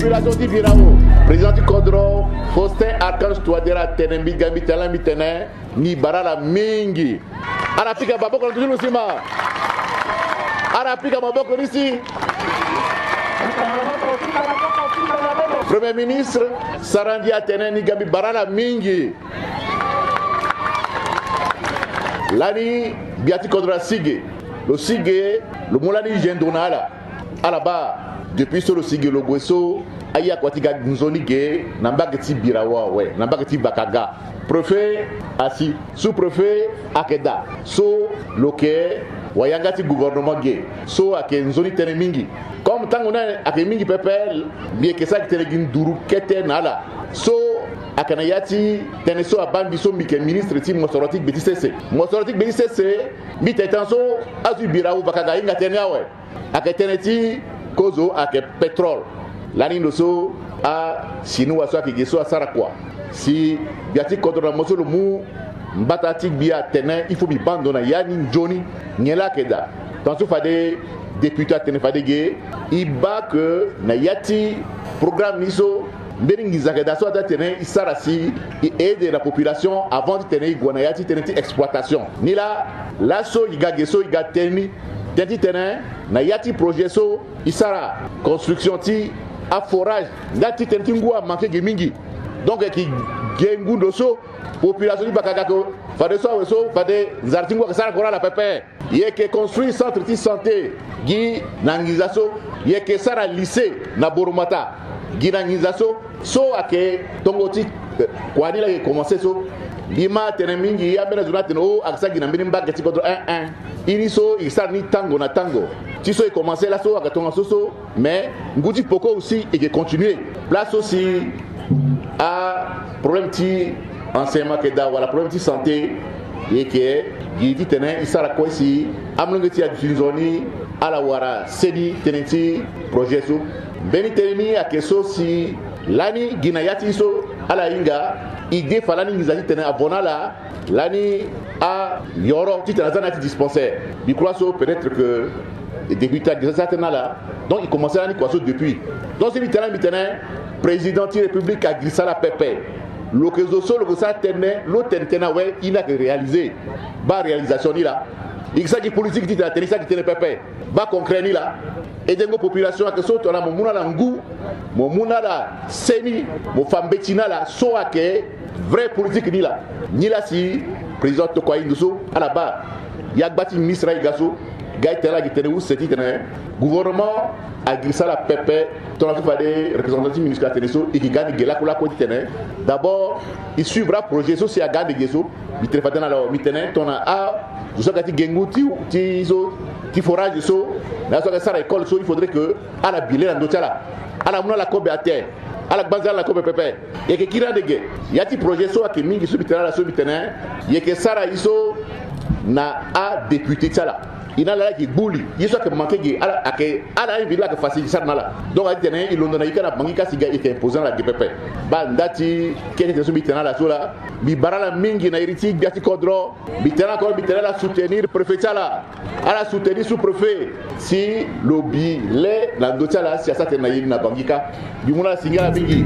population di Birao président du Kodro Faustin Archange Touadéra Tenembi Gambi Talambi Tene ni barala mingi anapika baboko na tujulu sima anapika maboko nisi Premier ministre Sarandi Atene ni Gambi barala mingi Lani Biati Kodra Sige le Sige le Moulani Gendonala à la bas depuis sur le Sige le Gweso Aya Kwatiga Nzoni Ge Nambageti Birawa ouais Nambageti Bakaga préfet assis sous-préfet Akeda so loke Wayangati gouvernement Ge so ake Nzoni Tenemingi comme tangona ake mingi pepel bien que ça Telegin Duru Kete Nala so akanayati teneso abambi so mike ministre ti mosorotik betisese mi tetanso azu Birawo Bakaga inga tenawe ake teneti kozo ake pétrole lani noso a sinu waso ake geso asara kwa si biati kodona moso le mu mbatati bia tenen il faut mi bandona yani njoni nyela keda tanso fade député tenen fade ge iba que na yati programme niso mberingi zakeda so ata tenen isara si aider la population avant de tenen igwana yati tenen exploitation ni la so iga geso iga teni tenti tenen na yati projet so isara construction ti a forage ngati tenti ngua manke gemingi donc ki gengu doso population di Bakaga ko fade so weso fade zartingo ka sara kora la pepe yeke construire centre de santé gi nangizaso yeke sara lycée na Boromata gi nangizaso so ake tongoti kwani la commencer so bima tenemingi ya bena zuna teno aksa gi na mbini mbage ti kodro 1 ini so isar ni tango na tango ti so commencer la so akatonga so mais nguti poko aussi et que continuer place aussi à problème ti enseignement que da wala problème ti santé et que giti tenen isara ko si amlongeti adfinzoni ala wara sedi tenenti projet so beni tenemi akeso si lani ginayati so ala inga ide falani ngizati tenen abonala lani a yoro ti tanazana ti dispensaire bi crois so peut-être que débuté à ça là donc il commençait à ni quoi depuis donc c'est littéralement président de la République a glissé la pépé l'occasion so le ça tenait l'autre tenait ouais il n'a que réalisé ba réalisation ni là il ça qui politique dit la tenir ça qui tenait pépé ba concret ni là et de population que so to la mo muna la ngu mo muna la seni mo femme betina la so ake vrai politique ni là si président to quoi induso à la bas il y a bâti ministre Igaso gaitela qui tenait où c'est titre gouvernement a glissé la pépé ton a fait représentant ministère teneso et qui gagne gela la côté tenait d'abord il suivra projet so si a gagne geso il te fait dans la mitene ton a je sais que genguti ti forage so la so que ça école so il faudrait que à la bilé dans d'autala à la mona la cobe à terre à la base la cobe pépé et que kira de ge yati projet so que mingi so bitena la so bitena et que ça iso na a député tala ina la ki buli yeso ke manke ge ala ake ala invite la ke facile ça na donc a tene il ondona ikana bangi ka siga ike imposant la DPP ba ndati kene te subi tena la sola bi barala mingi na iriti biati kodro bi tena ko bi tena la soutenir préfet la ala soutenir sous préfet si lobby le la ndotala si ça tena yina bangi ka bi mona singa la mingi